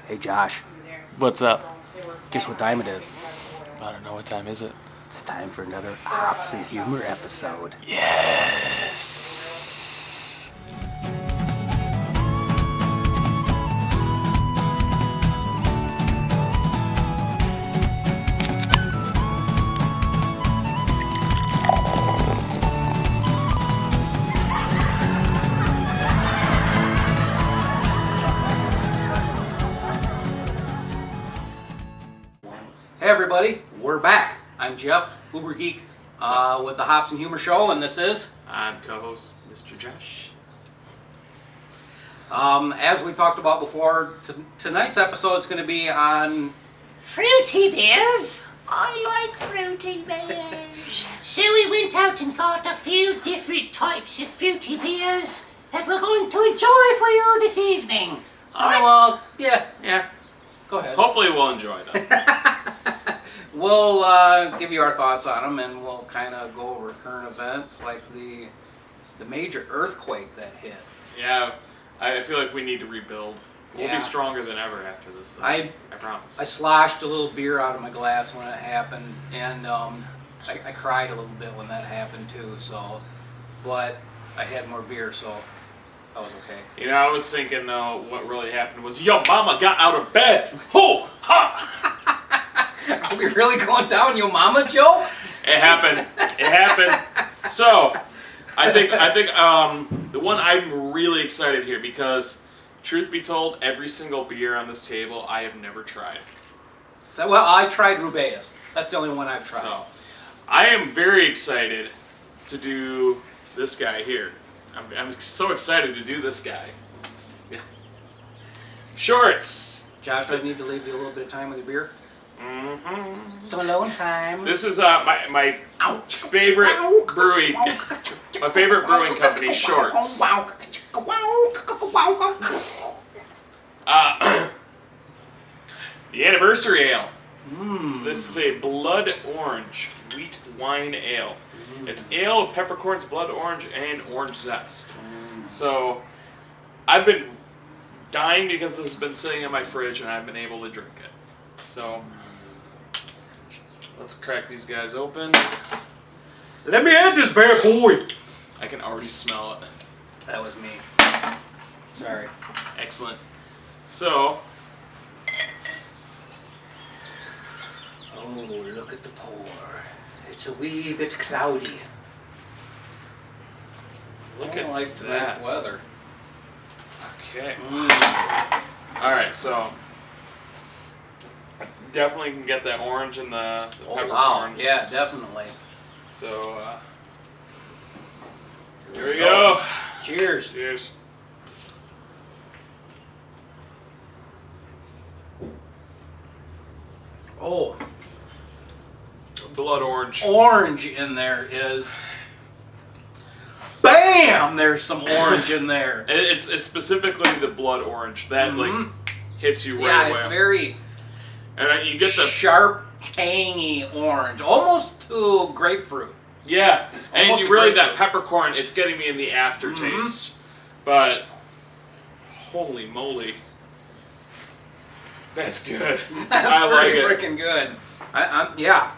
Hey Josh, What's up? guess what time it is? I don't know, what time is it? It's time for another Hops and Humor episode. Yes! Hey everybody, we're back. I'm Jeff, Uber Geek, with the Hops and Humor Show, and this is, I'm co-host Mr. Josh. as we talked about before, tonight's episode is going to be on Fruity beers? I like fruity beers. So we went out and got a few different types of fruity beers that we're going to enjoy for you this evening. yeah, go ahead. Hopefully we'll enjoy them. We'll give you our thoughts on them, and we'll kind of go over current events like the major earthquake that hit. Yeah, I feel like we need to rebuild. We'll Yeah. be stronger than ever after this. I promise. I sloshed a little beer out of my glass when it happened, and I cried a little bit when that happened too. So, but I had more beer, so I was okay. You know, I was thinking though, what really happened was, yo, mama got out of bed. Ho! Ha! Are we really going down your mama jokes? It happened. It happened. So, I think the one I'm really excited here because, truth be told, every single beer on this table I have never tried. So, well, I tried Rubaeus. That's the only one I've tried. So, I am very excited to do this guy here. I'm so excited to do this guy. Yeah. Shorts. Josh, do I need to leave you a little bit of time with your beer? Mm-hmm. Some alone time. This is my favorite brewing company, Shorts. The anniversary ale. This is a blood orange wheat wine ale. It's ale with peppercorns, blood orange, and orange zest. So I've been dying because this has been sitting in my fridge and I've been able to drink it. So let's crack these guys open. Let me add this bad boy. I can already smell it. That was me. Sorry. Excellent. So, Oh, look at the pour. It's a wee bit cloudy. look I at like tonight's that. weather. Okay. All right, so definitely can get that orange and the Oh, peppercorn. wow. Yeah, definitely. So, here we go. Cheers. Cheers. Oh, Blood orange. orange in there is. Bam! There's some orange in there. It's specifically the blood orange that like hits you right Yeah, away. it's very And you get the sharp, tangy orange, almost to grapefruit. yeah, and Almost you a really grapefruit. that peppercorn. It's getting me in the aftertaste, but holy moly, that's good. That's I like pretty it. freaking good. Yeah.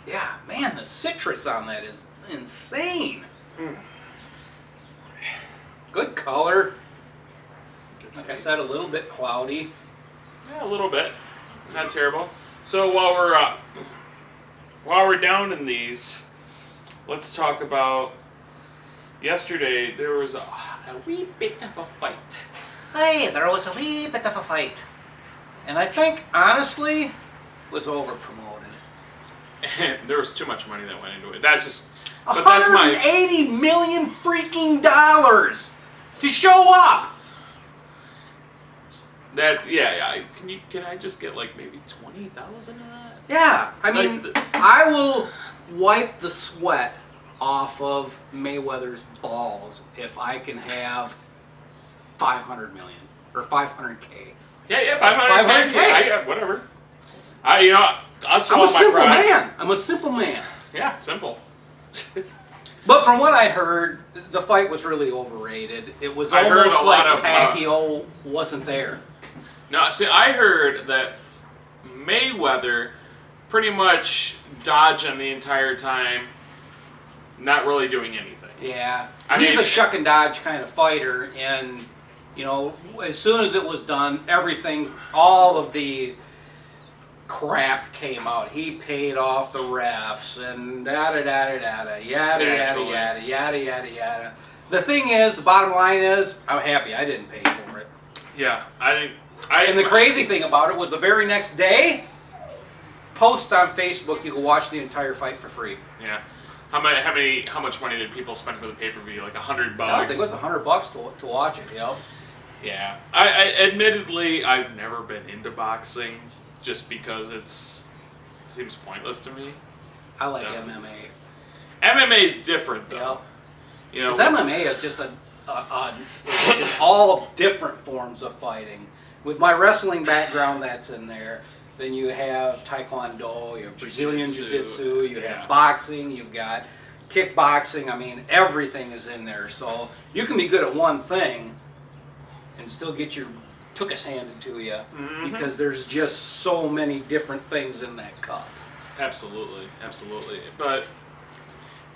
Yeah, man, the citrus on that is insane. Good color. Like I said, a little bit cloudy. Yeah, a little bit, not terrible. So while we're down in these, let's talk about yesterday. There was a wee bit of a fight. Hey, there was a wee bit of a fight. And I think, honestly, it was over promoted. And there was too much money that went into it. That's just, but that's my. $180 million freaking dollars to show up. That yeah. Can I just get like maybe 20,000 of that? Yeah, I mean, Like I will wipe the sweat off of Mayweather's balls if I can have 500 million or 500K. Yeah, 500K. 500K. Whatever. I'll I'm swallow a my simple pride. man. I'm a simple man. Yeah, simple. But from what I heard, the fight was really overrated. It was I heard almost a lot like of, Pacquiao wasn't there. No, see, I heard that Mayweather pretty much dodging the entire time, not really doing anything. Yeah, I he's mean- a shuck and dodge kind of fighter, and you know, as soon as it was done, everything, all of the crap came out. He paid off the refs and da da da da da yada yada Naturally. yada yada yada yada. The thing is, the bottom line is, I'm happy I didn't pay for it. Yeah, I didn't. And the crazy thing about it was the very next day, post on Facebook, you can watch the entire fight for free. Yeah. How much money did people spend for the pay-per-view? Like $100 bucks? I think it was $100 to watch it. Yep. Yeah. I admittedly, I've never been into boxing just because it seems pointless to me. I like Yeah. MMA. MMA's different though. Yep. You know, Because MMA is just it's all different forms of fighting. With my wrestling background, that's in there. Then you have Taekwondo, you have Brazilian Jiu-Jitsu, you Yeah. have boxing, you've got kickboxing. I mean, everything is in there. So you can be good at one thing and still get your tuchus handed to you because there's just so many different things in that cup. Absolutely, absolutely. But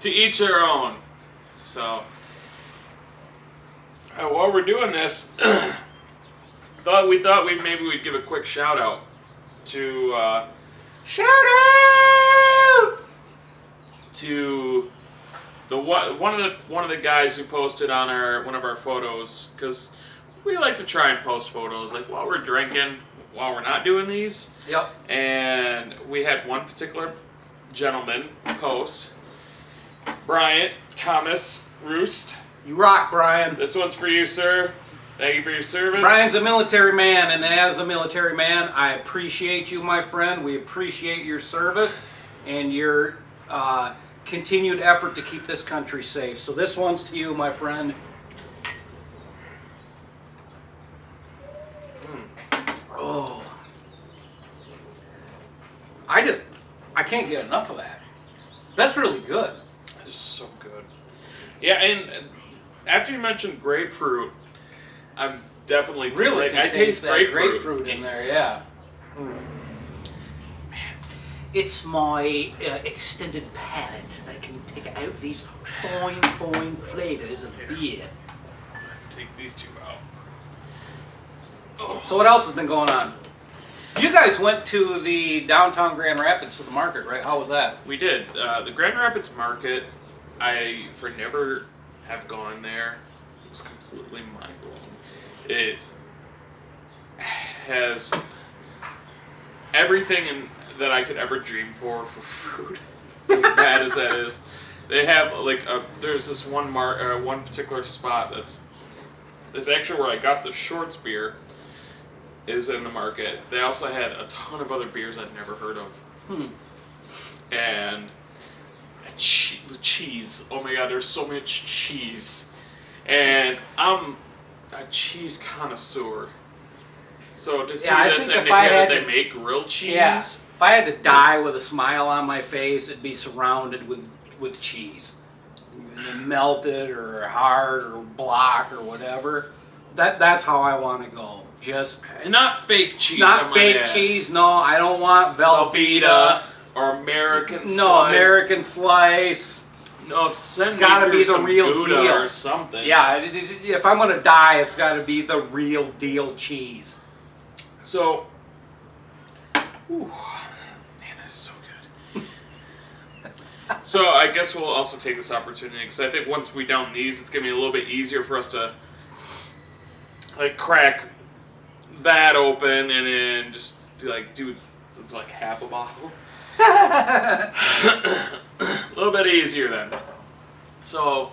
to each their own. So while we're doing this, we thought we'd give a quick shout out to Shout out! to the one of the guys who posted on one of our photos, because we like to try and post photos like while we're drinking, while we're not doing these. Yep. And we had one particular gentleman post, Bryant Thomas Roost. You rock, Brian. This one's for you, sir. Thank you for your service. Brian's a military man, and as a military man, I appreciate you, my friend. We appreciate your service and your continued effort to keep this country safe. So this one's to you, my friend. Oh. I can't get enough of that. That's really good. That is so good. Yeah, and after you mentioned grapefruit, I'm definitely Really, I taste that grapefruit in there, yeah. It's my extended palate that can pick out these fine flavors of beer. Take these two out. So what else has been going on? You guys went to the downtown Grand Rapids for the market, right? How was that? We did. The Grand Rapids Market, I for never have gone there. It was completely mind blowing. It has everything that I could ever dream for food. As bad as that is, they have there's this one particular spot that's actually where I got the Shorts beer. Is in the market. They also had a ton of other beers I'd never heard of. And the cheese. Oh my god, there's so much cheese. And I'm a cheese connoisseur. So to see I this think and if to I hear had that they to- make grilled cheese. Yeah. If I had to die with a smile on my face, it'd be surrounded with cheese. Melted or hard or block or whatever. That's how I want to go. Just And not fake cheese. I not might fake add. cheese. No, I don't want Velveeta. Velveeta or American No, slice. American slice. No, send It's me gotta through be the some real Gouda deal. or something. Yeah, if I'm gonna die, it's got to be the real deal cheese. So, man, that is so good. So I guess we'll also take this opportunity because I think once we down these, it's gonna be a little bit easier for us to crack that open and then just do half a bottle. A little bit easier then. So,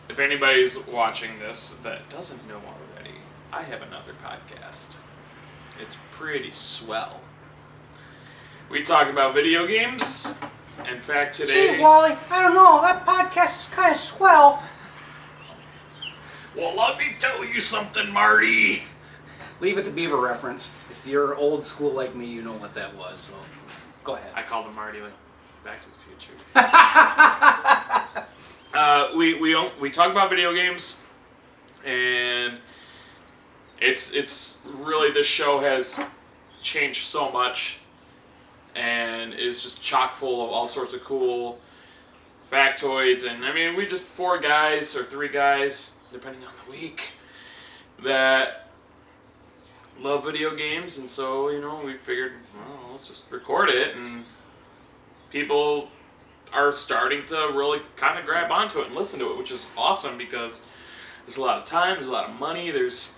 if anybody's watching this that doesn't know already, I have another podcast. It's pretty swell. We talk about video games. In fact, today... Gee, Wally, I don't know. That podcast is kind of swell. Well, let me tell you something, Marty. Leave it to Beaver reference. If you're old school like me, you know what that was. So, go ahead. I called him Marty like Back to the Future. We talk about video games, and it's really, this show has changed so much and is just chock full of all sorts of cool factoids. And I mean, we just 4 guys or 3 guys, depending on the week, that love video games. And so, you know, we figured, well, let's just record it, and people are starting to really kind of grab onto it and listen to it, which is awesome, because there's a lot of time, there's a lot of money, there's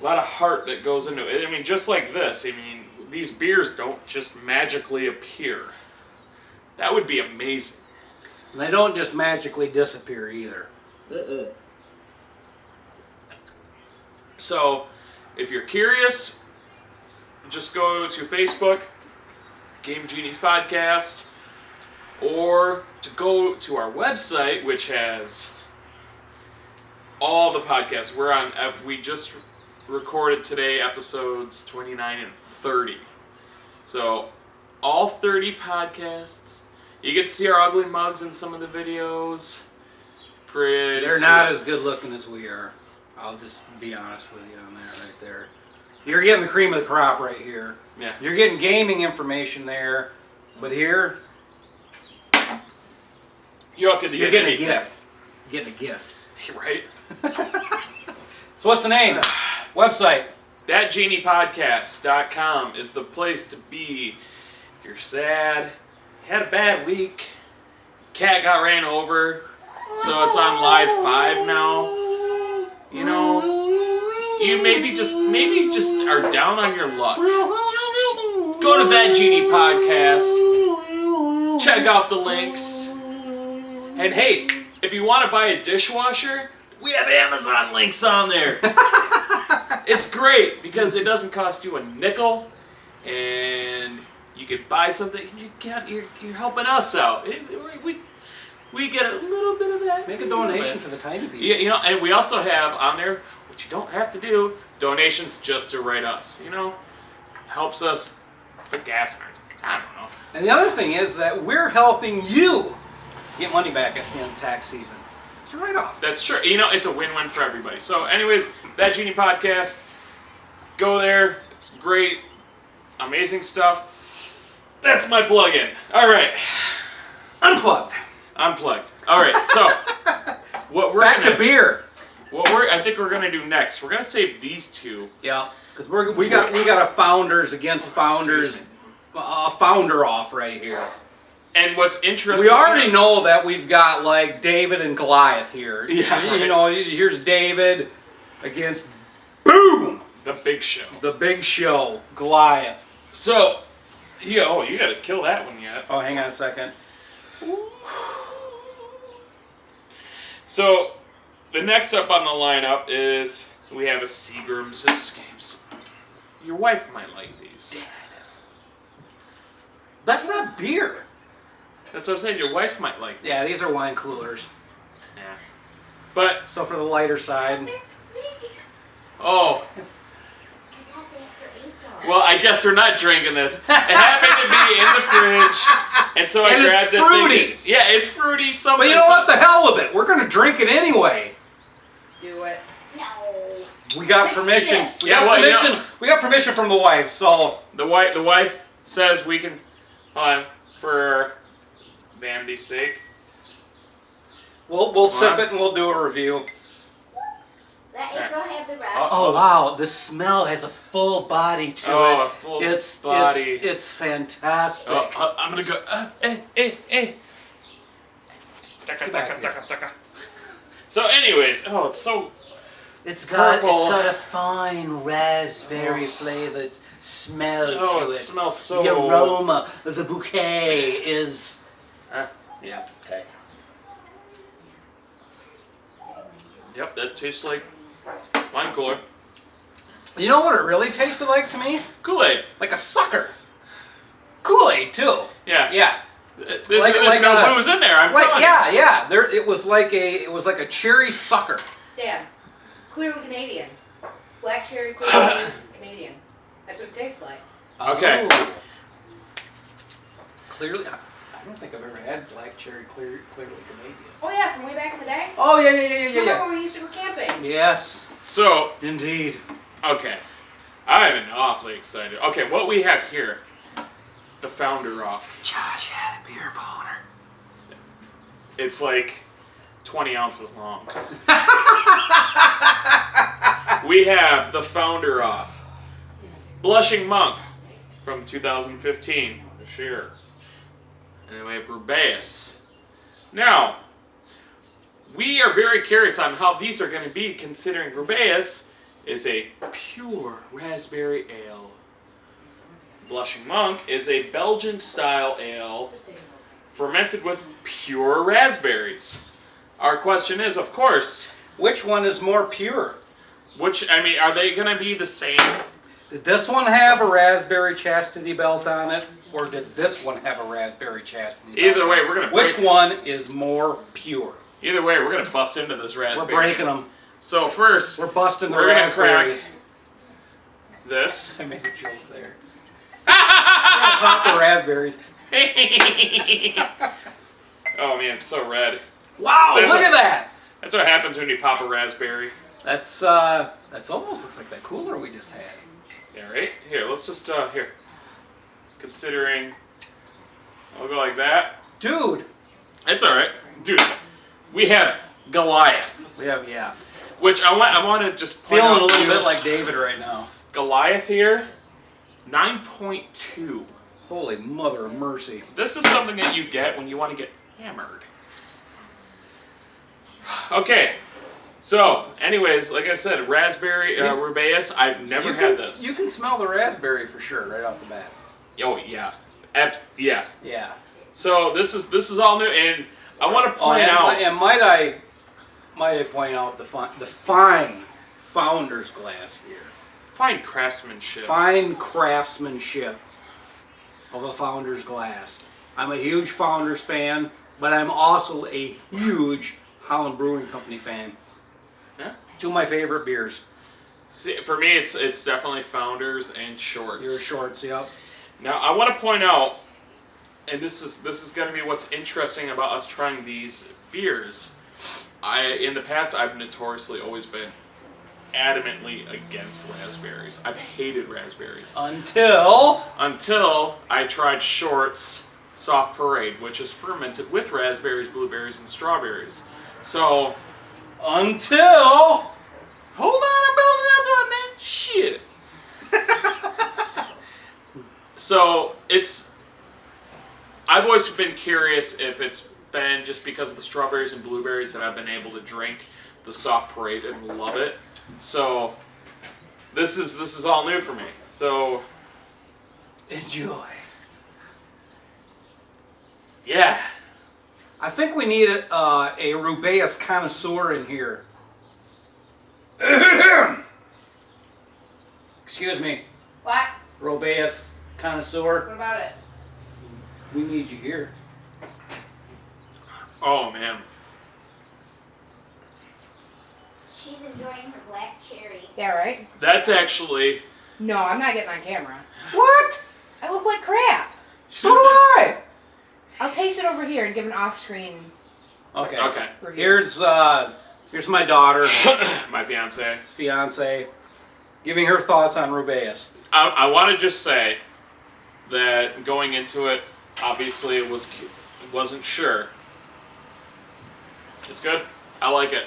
a lot of heart that goes into it. I mean, just like this, I mean, these beers don't just magically appear. That would be amazing. And they don't just magically disappear either. So, if you're curious, just go to Facebook, Game Genies Podcast, or to go to our website, which has all the podcasts. We're on. We just recorded today episodes 29 and 30. So, all 30 podcasts. You get to see our ugly mugs in some of the videos. Pretty. They're not as good looking as we are. I'll just be honest with you on that right there. You're getting the cream of the crop right here. Yeah. You're getting gaming information there, but here you're not going to you're get getting anything. a gift. You're getting a gift. Right? So what's the name? Website. ThatGeniePodcast.com is the place to be if you're sad, you had a bad week, cat got ran over, so it's on live 5 now. You know, you maybe just are down on your luck. Go to That Genie Podcast, check out the links, and hey, if you want to buy a dishwasher, we have Amazon links on there. It's great because it doesn't cost you a nickel, and you can buy something. And you're helping us out. We get a little bit of that. Make a donation to the tiny people. Yeah, you know, and we also have on there, which you don't have to do, donations just to write us. You know, helps us put gas in our tanks. I don't know. And the other thing is that we're helping you get money back at the end of tax season. It's a write-off. That's true. You know, it's a win-win for everybody. So, anyways, That Genie Podcast, go there. It's great, amazing stuff. That's my plug-in. All right, Unplugged. unplugged. All right, so what we're Back gonna, to beer. I think we're gonna do next. We're gonna save these two. Yeah, because we got a founders against founders, founder off right here. And what's interesting, We already know that we've got like David and Goliath here. Yeah, You right. know, here's David against boom, the big show. the big show, Goliath. So, yeah, you gotta kill that one yet. Oh, hang on a second. So, the next up on the lineup is we have a Seagram's Escapes. Your wife might like these. That's not beer. That's what I'm saying. Your wife might like these. Yeah, these are wine coolers. Yeah. But, So for the lighter side. oh. Well, I guess we're not drinking this. It happened to be in the fridge, and so I And grabbed it's the fruity. thing. Yeah, it's fruity. But you know what? The hell with it. We're gonna drink it anyway. Do it. No. We got Take permission. sips. We Yeah, got well, you permission. know- We got permission from the wife. So The wife says we can, for vanity's sake. we'll sip Huh? it and we'll do a review. Let April have the rest. Oh wow, the smell has a full body to Oh, it. a full it's body. It's fantastic. Oh, I'm gonna go. Hey. Get back here. So, anyways, it's so. It's got Purple. a fine raspberry flavored smell Oh, to it it. smells so. The aroma, the bouquet is. Yeah. Okay. Yep, that tastes like wine cooler. You know what it really tasted like to me? Kool-Aid. Like a sucker. Kool-Aid too. Yeah. Yeah. There's Like no a- booze in there. I'm Right. telling Yeah. Yeah. There. It was like a cherry sucker. Dad, clearly Canadian. Black cherry, clearly Canadian. That's what it tastes like. Okay. Oh. Clearly, I don't think I've ever had black cherry clearly Canadian. Oh yeah, from way back in the day. Oh yeah. Remember when we used to go camping? Yes, So, indeed. Okay. I'm awfully excited. Okay, what we have here, the Founder Off. Josh had a beer boner. It's like 20 ounces long. We have the Founder Off. Blushing Monk from 2015, this year. And then we have Rubeus. Now, we are very curious on how these are going to be, considering Rubeus is a pure raspberry ale. Blushing Monk is a Belgian-style ale fermented with pure raspberries. Our question is, of course, Which one is more pure? are they going to be the same? Did this one have a raspberry chastity belt on it, or did this one have a raspberry chastity belt? Either way, we're going to Which one is more pure? Either way, we're going to bust into this raspberry. We're breaking them. So first, We're busting the we're going to crack raspberries. this. I made a joke there. We're gonna pop the raspberries. Oh man, it's so red. Wow, look at that! That's what happens when you pop a raspberry. That's almost looks like that cooler we just had. Yeah, right? Here, let's just, here. Considering, I'll go like that. Dude! It's alright. Dude, we have Goliath. We have, yeah. Which I want to just point Feeling out a little too. bit like David right now. Goliath here, 9.2. Holy mother of mercy. This is something that you get when you want to get hammered. Okay, so anyways, like I said, raspberry Rubeus. I've never had this. You can smell the raspberry for sure right off the bat. Oh yeah, yeah. Yeah. So this is all new, and I want to point out. And might I point out the fine founder's glass here. Fine craftsmanship. Fine craftsmanship of a founder's glass. I'm a huge Founders fan, but I'm also a huge Holland Brewing Company fan. Yeah. Two of my favorite beers. See, for me, it's definitely Founders and Shorts. Your Shorts, yep. Now I want to point out, and this is going to be what's interesting about us trying these beers. In the past, I've notoriously always been adamantly against raspberries. I've hated raspberries. Until I tried Shorts Soft Parade, which is fermented with raspberries, blueberries, and strawberries. So, until hold on, I'm building up to it, man. Shit. So, I've always been curious if it's been just because of the strawberries and blueberries that I've been able to drink the Soft Parade and love it. So, this is all new for me. So, enjoy. Yeah. I think we need a Rubeus connoisseur in here. Excuse me, What? Rubeus connoisseur. What about it? We need you here. Oh, man. She's enjoying her black cherry. Yeah, right? That's actually... No, I'm not getting on camera. What? I look like crap. So do I. I'll taste it over here and give an off-screen Okay. Okay. review. Here's my daughter, My fiance. fiance, giving her thoughts on Rubeus. I want to just say that going into it, obviously it wasn't sure. It's good. I like it.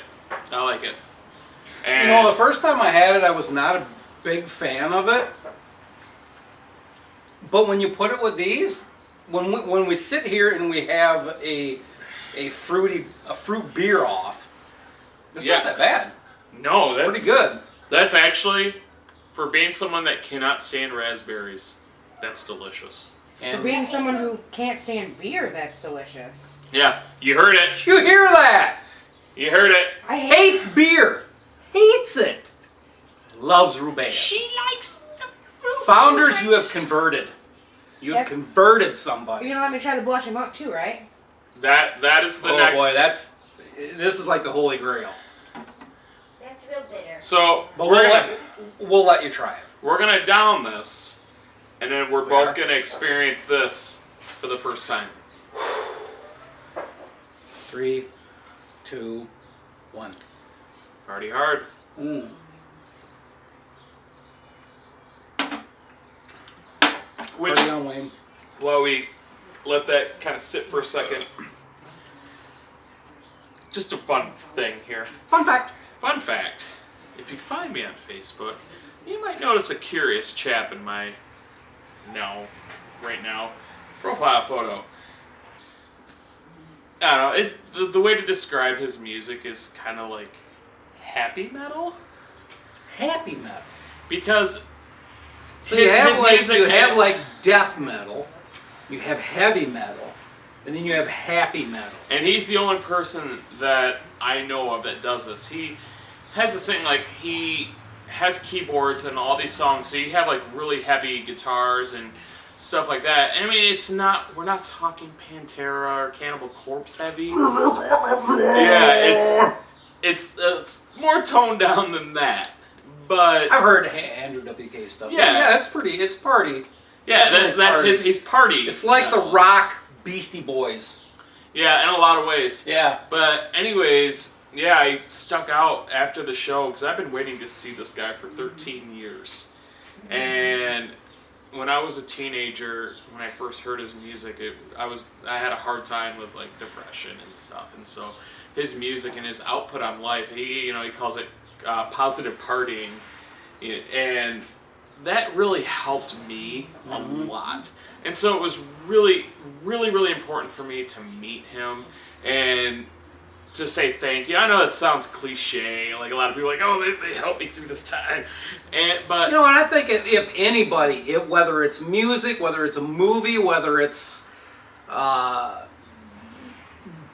And You know, the first time I had it, I was not a big fan of it. But when you put it with these, when we sit here and we have a fruit beer off, it's Yeah. not that bad. no, It's that's pretty good. That's actually, for being someone that cannot stand raspberries, that's delicious. For And being someone who can't stand beer, that's delicious. Yeah, you heard it. you hear that? You heard it. I hate Hates beer. Hates it. Loves Rubeus. likes the fruit. Founders, you have converted. You have Yep. converted somebody. You're gonna let me try the Blushing Monk too, right? That is the Oh next. boy, this is like the Holy Grail. That's real bitter. So But we're we'll let you try it. We're gonna down this, and then we're We both are? gonna experience this for the first time. 3, 2, 1. Party hard. Mm. Which, Party on, Wayne. while we let that kind of sit for a second, just a fun thing here. Fun fact. Fun fact, if you find me on Facebook, you might notice a curious chap in my right now, profile photo. I don't know, the way to describe his music is kind of like happy metal. Happy metal. Because So you have like death metal, you have heavy metal, and then you have happy metal. and he's the only person that I know of that does this. He has this thing, like, he has keyboards and all these songs, so you have like really heavy guitars and stuff like that. I mean, we're not talking Pantera or Cannibal Corpse heavy. Yeah, it's more toned down than that. But I've heard Andrew WK stuff. Yeah. it's party. yeah, that's party. his party. It's like the rock Beastie Boys. Yeah, in a lot of ways. Yeah. But anyways, yeah, I stuck out after the show because I've been waiting to see this guy for 13 years. And when I was a teenager, when I first heard his music, I had a hard time with like depression and stuff. And so his music and his output on life, he calls it positive partying, and that really helped me a lot. And so it was really, really, really important for me to meet him and to say thank you. I know that sounds cliche, like a lot of people are like, oh, they helped me through this time, but You know, and I think if anybody, whether it's music, whether it's a movie, whether it's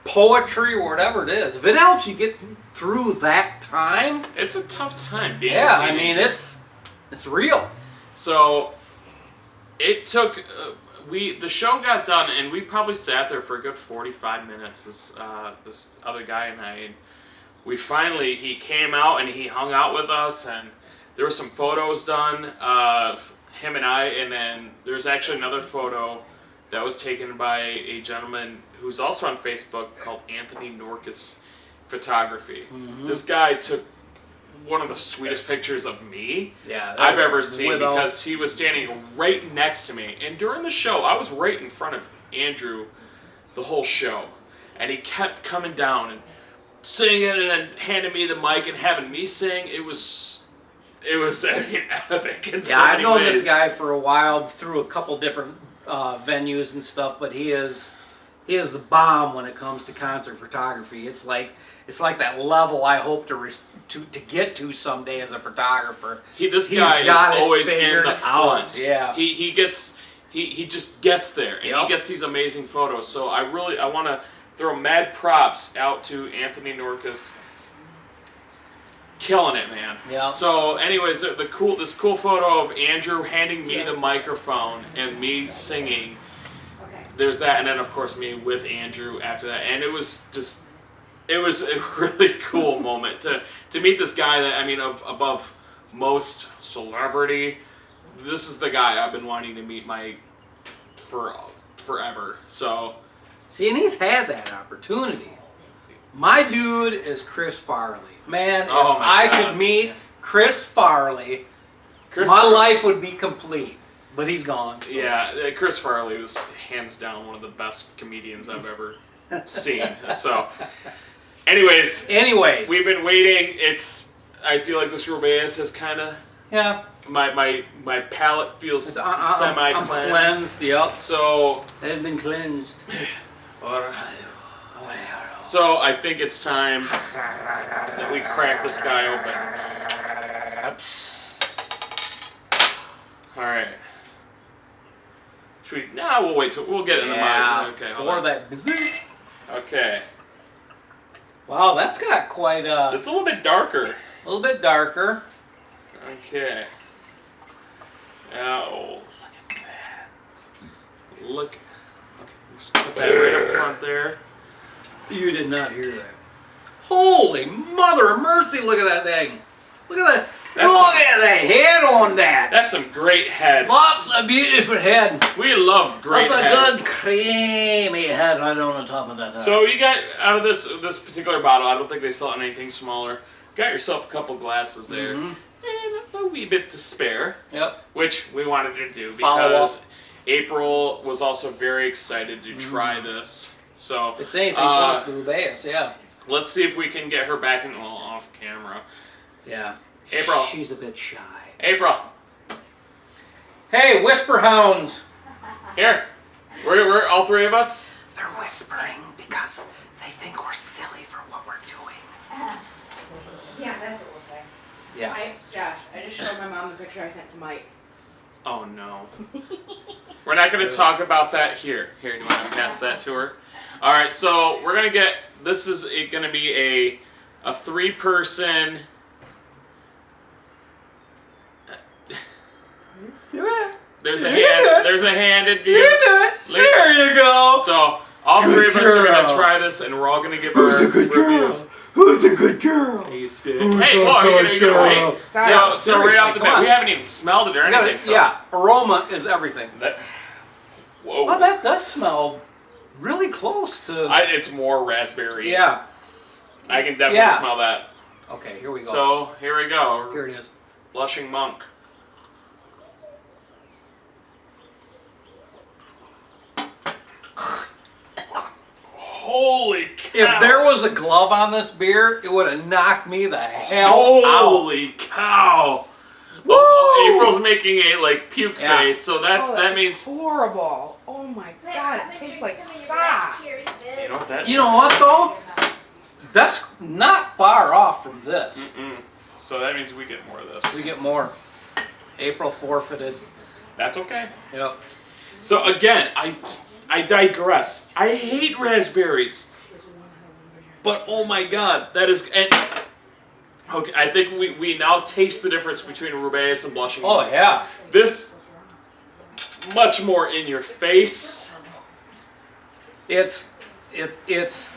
poetry or whatever it is, if it helps you get through that time, it's a tough time being yeah, a I mean, teenager. it's real. So it took the show got done, and we probably sat there for a good 45 minutes. This other guy and I, and he came out and he hung out with us, and there were some photos done of him and I, and then there's actually another photo that was taken by a gentleman who's also on Facebook called Anthony Norcus Photography. This guy took one of the sweetest pictures of me I've ever seen, because he was standing right next to me. And during the show, I was right in front of Andrew the whole show. And he kept coming down and singing and then handing me the mic and having me sing. It was epic in so I've many known ways. this guy for a while through a couple different venues and stuff, but he is the bomb when it comes to concert photography. It's like that level I hope to get to someday as a photographer. This He's guy got is it always in figured the front. out. Yeah. He just gets there, and Yep. he gets these amazing photos. So I want to throw mad props out to Anthony Norcus. Killing it, man. Yeah. So anyways, this cool photo of Andrew handing me the microphone and me singing. Okay. There's that, and then of course me with Andrew after that, and it was a really cool moment to meet this guy that, I mean, above most celebrity, this is the guy I've been wanting to meet forever. So See, and he's had that opportunity. My dude is Chris Farley. Man, Oh if my I God. could meet Chris Farley, my Farley- life would be complete. But he's gone. So. Yeah, Chris Farley was hands down one of the best comedians I've ever seen. So, anyways, we've been waiting. I feel like this Rubeus has kind of yeah. my palate feels I'm semi-cleansed. cleansed. Yep. So, They've been cleansed. so I think it's time that we crack this guy open. All right. Should we? Nah, we'll wait till we'll get in the mic. Okay, hold Or on. that. Okay. Wow, that's got quite It's a little bit darker. a little bit darker. Okay. Oh, look at that. Look. Okay, let's put that right up front there. You did not hear that. Holy mother of mercy! Look at that thing. Look at that. Look at the head on that. That's some great head. Lots of beautiful head. We love great That's a head. good creamy head right on the top of that. So you got out of this particular bottle. I don't think they sell anything smaller. Got yourself a couple glasses there, and a wee bit to spare. Yep. Which we wanted to do Follow because up. April was also very excited to try this. So It's anything close to Rubeus, yeah. let's see if we can get her back in off camera. Yeah. April. She's a bit shy. April, Hey, whisper hounds! here. We're all three of us. They're whispering because they think we're silly for what we're doing. Yeah, that's what we'll say. Yeah. Josh, I just showed my mom the picture I sent to Mike. Oh no. We're not going to talk about that here. Here, do you want to pass that to her? All right, so we're going to get, this is going to be a 3-person. There's a hand in view. There you go. So all three of us are going to try this, and we're all going to give our reviews. Who's a good girl? Hey, look, you're gonna wait. Sorry. So right off the Come bat, on. we haven't even smelled it or anything. So Yeah, aroma is everything. Whoa. Well, that does smell really close to. It's more raspberry. Yeah. I can definitely smell that. Okay, here we go. So here we go. Here it is. Blushing Monk. Holy cow! If there was a glove on this beer, it would have knocked me the hell out. Holy cow! Woo! April's making a puke Yeah. face, so that means horrible. Oh my god, it tastes like socks. you know what that. You know what though? That's not far off from this. So that means we get more of this. We get more. April forfeited. That's okay. Yep. So again, I digress. I hate raspberries, but oh my god, that is. Okay, I think we now taste the difference between Rubeus and Blushing. Oh yeah. This much more in your face. It's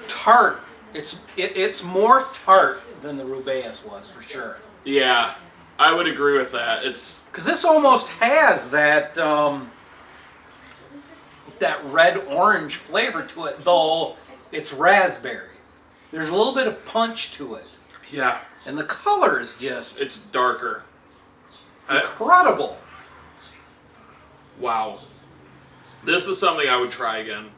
tart. It's more tart than the Rubeus was for sure. Yeah, I would agree with that. It's Because this almost has that that red orange flavor to it, though it's raspberry. There's a little bit of punch to it, yeah, and the color is just it's darker. incredible. Wow, this is something I would try again.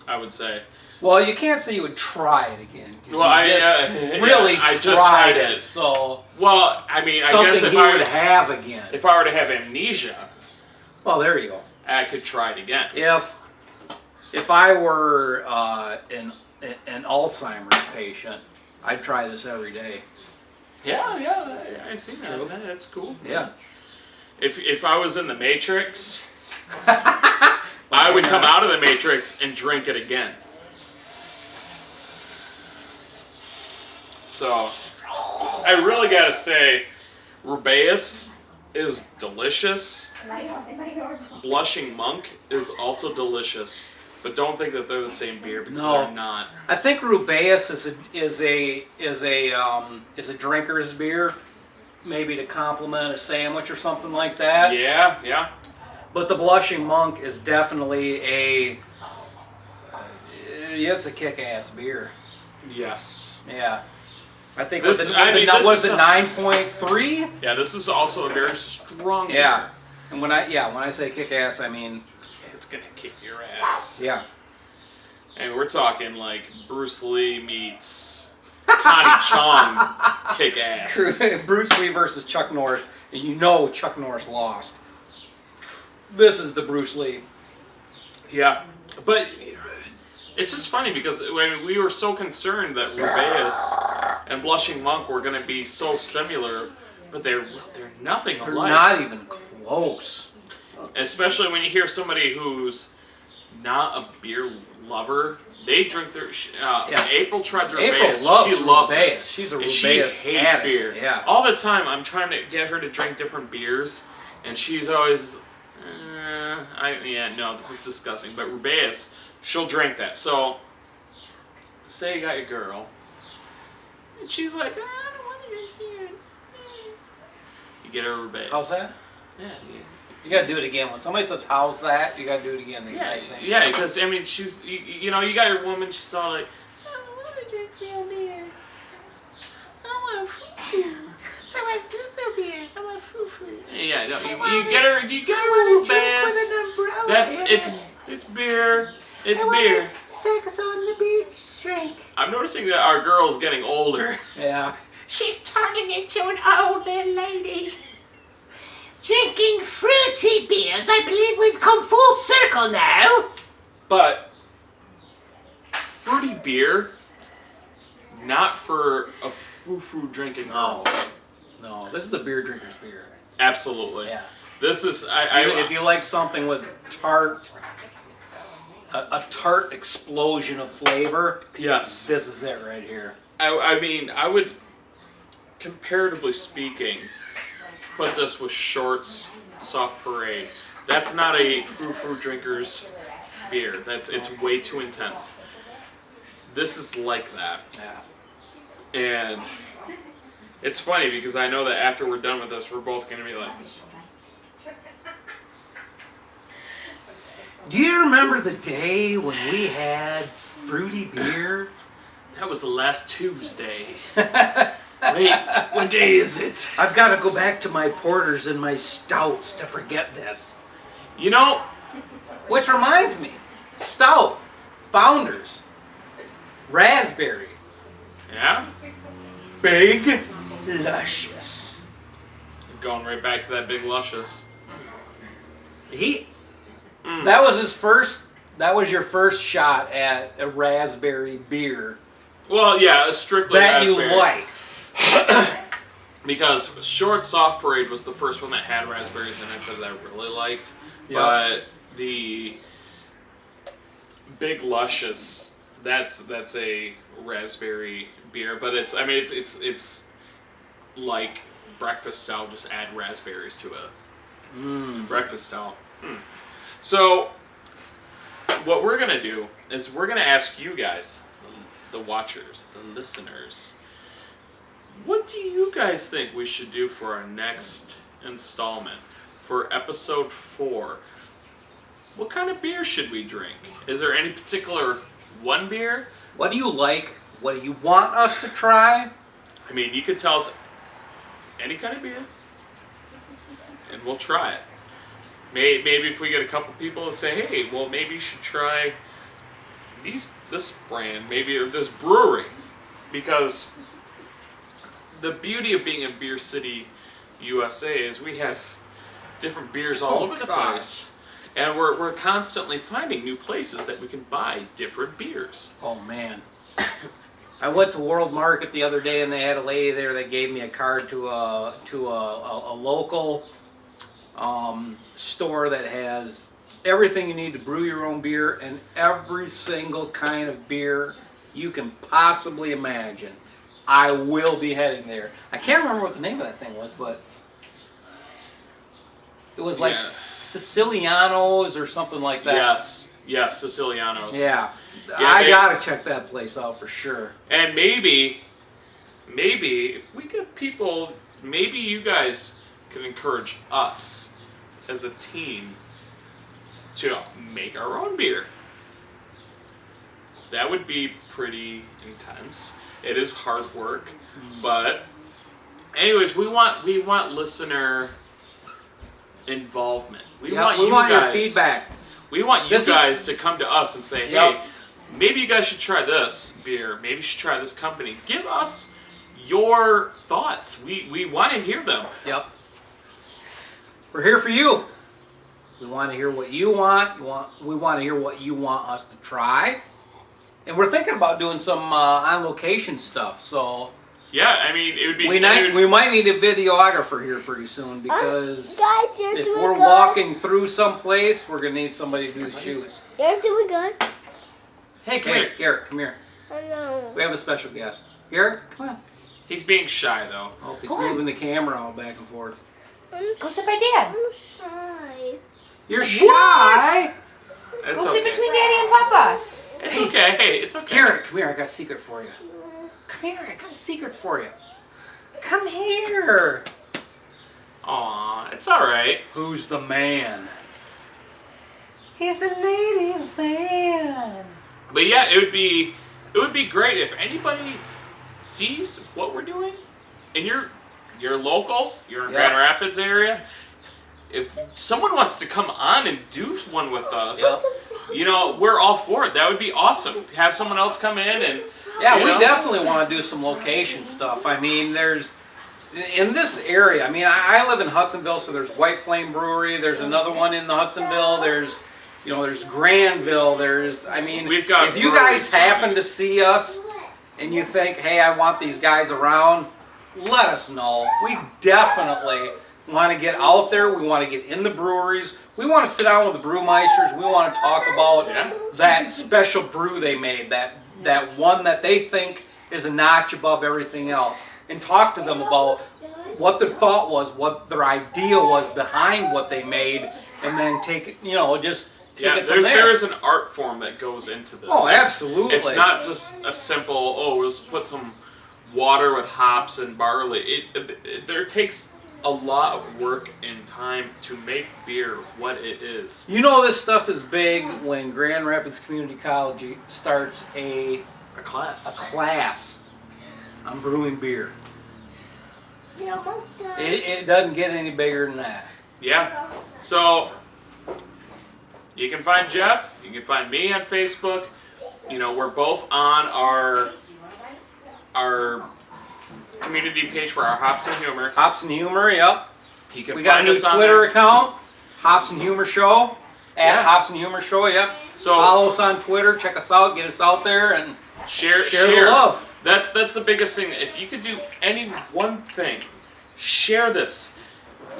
I would say. Well, you can't say you would try it again. 'Cause Well, you I really I just tried tried it. it. So Well, I mean, I something guess if he I would were have again. if I were to have amnesia, Well, there you go. I could try it again. If I were an Alzheimer's patient, I'd try this every day. Yeah, I see that. True. That's cool. Yeah. If I was in the Matrix, I would come out of the Matrix and drink it again. So, I really gotta say, Rubeus is delicious. Blushing Monk is also delicious, but don't think that they're the same beer because No. they're not. I think Rubeus is a drinker's beer, maybe to complement a sandwich or something like that. Yeah. But the Blushing Monk is definitely it's a kick-ass beer. Yes. Yeah. I think This- was it, I mean, this was is it a- 9.3? Yeah, this is also a very strong Yeah. beer. And when I say kick-ass, I mean It's gonna kick your ass. yeah. And we're talking like Bruce Lee meets Connie Chung kick ass. Bruce Lee versus Chuck Norris, and you know Chuck Norris lost. This is the Bruce Lee. Yeah, but it's just funny because we were so concerned that Rubeus and Blushing Monk were going to be so similar, but they're nothing They're alike. not even close. Especially when you hear somebody who's not a beer lover. They drink their. April tried their April Rubeus. loves She loves Rubeus. it. She's a And Rubeus she hates addict. beer. Yeah. All the time, I'm trying to get her to drink different beers, and she's always, no, this is disgusting. But Rubeus, she'll drink that. So, say you got your girl, and she's like, I don't want to drink beer. You get her Rubeus. How's that? Yeah. You gotta do it again. When somebody says, "How's that?" you gotta do it again. The Yeah, exact same. yeah, because I mean, she's you know, you got your woman. She's all like, I don't want to drink real beer. I want fruit beer. I want foo-foo beer. I want foo-foo. Yeah, no, you get her a little bass. That's it's beer. It's beer. Sex on the beach drink. I'm noticing that our girl's getting older. Yeah. She's turning into an old little lady. Drinking fruity beers. I believe we've come full circle now. But fruity beer, not for a foo-foo drinking girl. No, this is the beer drinker's beer. Absolutely. Yeah. This is If you like something with tart, a tart explosion of flavor, yes. this is it right here. I mean, I would, comparatively speaking, put this with Short's Soft Parade. That's not a foo-foo drinker's beer. It's way too intense. This is like that. Yeah. And it's funny because I know that after we're done with this, we're both going to be like, Do you remember the day when we had fruity beer? that was the last Tuesday. Wait, what day is it? I've got to go back to my porters and my stouts to forget this. You know, Which reminds me, stout, Founders, raspberry, yeah, big, luscious. going right back to that big luscious. That was his first. That was your first shot at a raspberry beer Well, yeah, strictly that raspberry. you liked. Because Short Soft Parade was the first one that had raspberries in it that I really liked. Yeah. But the Big Luscious, that's a raspberry beer, but it's like breakfast stout, just add raspberries to it. Breakfast stout. So what we're gonna do is we're gonna ask you guys, the watchers, the listeners, what do you guys think we should do for our next installment, for episode 4? What kind of beer should we drink? Is there any particular one beer? What do you like? What do you want us to try? I mean, you could tell us any kind of beer, and we'll try it. Maybe if we get a couple people to say, hey, well, maybe you should try this brand, maybe this brewery, because the beauty of being in Beer City, USA, is we have different beers all over the place, and we're constantly finding new places that we can buy different beers. Oh man. I went to World Market the other day and they had a lady there that gave me a card to a local store that has everything you need to brew your own beer and every single kind of beer you can possibly imagine. I will be heading there. I can't remember what the name of that thing was, but it was like Yeah. Sicilianos or something like that. Yes, Sicilianos. Yeah. Yeah, gotta check that place out for sure. And maybe if we get people, maybe you guys can encourage us as a team to make our own beer. That would be pretty intense. It is hard work, but anyways, we want listener involvement. We want you your guys, feedback. We want you This is- guys to come to us and say, hey, Yep. maybe you guys should try this beer. Maybe you should try this company. Give us your thoughts. We want to hear them. Yep. We're here for you. We want to hear what you want. We want to hear what you want us to try. And we're thinking about doing some on location stuff. So Yeah, I mean, it would be... we might need a videographer here pretty soon because Guys, you're if doing we're good. walking through some place, we're gonna need somebody to do the shoots. You're doing good. Hey, come Hey, here. Garrett, come here. I know. We have a special guest. Garrett, come on. He's being shy, though. Oh, he's Go on. moving the camera all back and forth. Go sit by Dad. I'm shy. You're shy. It's Go sit okay. between Daddy and Papa. It's okay. Hey, it's okay. Garrett, come here. I got a secret for you. Come here. I got a secret for you. Come here. Aw, it's all right. Who's the man? He's the ladies' man. But yeah, it would be great if anybody sees what we're doing and you're you're local, you're in Yeah. Grand Rapids area, if someone wants to come on and do one with us, you know, we're all for it. That would be awesome. Have someone else come in and Yeah, you we know. definitely want to do some location stuff. I mean, there's in this area. I mean, I live in Hudsonville, so there's White Flame Brewery. There's another one in the Hudsonville. There's, you know, there's Granville. There's, I mean, We've got if you breweries guys happen to see us and you think, hey, I want these guys around, let us know. We definitely want to get out there. We want to get in the breweries. We want to sit down with the brewmeisters. We want to talk about Yeah. that special brew they made, that one that they think is a notch above everything else, and talk to them about what their thought was, what their idea was behind what they made, and then take it, you know, just take it from there. There's an art form that goes into this. Oh, It's- absolutely. It's not just a simple, oh, let's put some water with hops and barley. There takes a lot of work and time to make beer what it is. You know, this stuff is big when Grand Rapids Community College starts a A class. class on brewing beer. You're almost done. It doesn't get any bigger than that. Yeah. So you can find Jeff. You can find me on Facebook. You know, we're both on our community page for our Hops and Humor. Hops and Humor, yep. He can We got a find new us on Twitter there. account, Hops and Humor Show, at Yeah. Hops and Humor Show, yep. So- follow us on Twitter, check us out, get us out there, and Share the love. That's the biggest thing. If you could do any one thing, share this.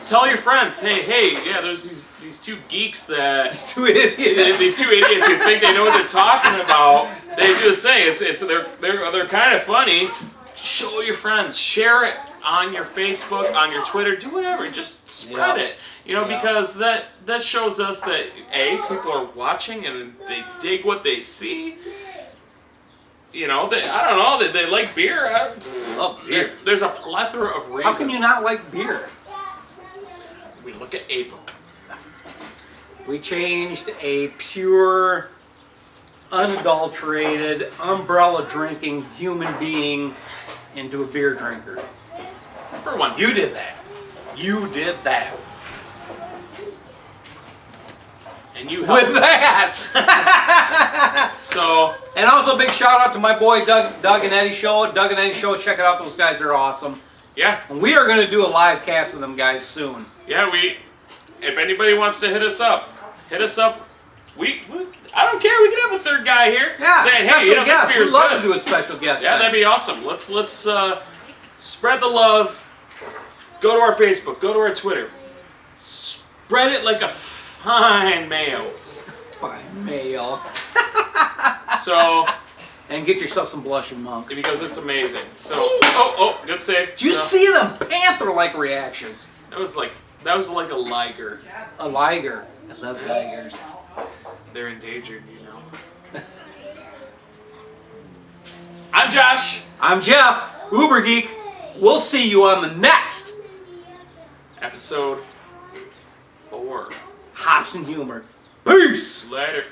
Tell your friends, hey, yeah, there's these two geeks that It's too idiots. these two idiots who think they know what they're talking about. They do the same. They're kind of funny. Show your friends. Share it on your Facebook, on your Twitter. Do whatever. Just spread Yeah. it. You know, Yeah. because that shows us that people are watching and they dig what they see. You know, I don't know, they like beer. Love beer. There's a plethora of reasons. How can you not like beer? We look at April. We changed a pure, unadulterated, umbrella drinking human being into a beer drinker. For one. You did that. You did that. And you helped. With that. So, And also a big shout out to my boy Doug and Eddie Show. Doug and Eddie Show, check it out. Those guys are awesome. yeah. And we are going to do a live cast with them guys soon. Yeah, if anybody wants to hit us up. I don't care. We can have a third guy here Yeah, saying, special hey, you know, guest. this beer's We'd love good. to do a special guest. Yeah, thing. that'd be awesome. Let's spread the love. Go to our Facebook. Go to our Twitter. Spread it like a fine mayo. Fine mail. So, And get yourself some blushing monk. because it's amazing. So, oh, good save. Did you So, see them panther-like reactions? That was like a liger. A liger. I love ligers. They're endangered, you know. I'm Josh. I'm Jeff, Uber Geek. We'll see you on the next Episode 4. Hops and Humor. Peace! Later.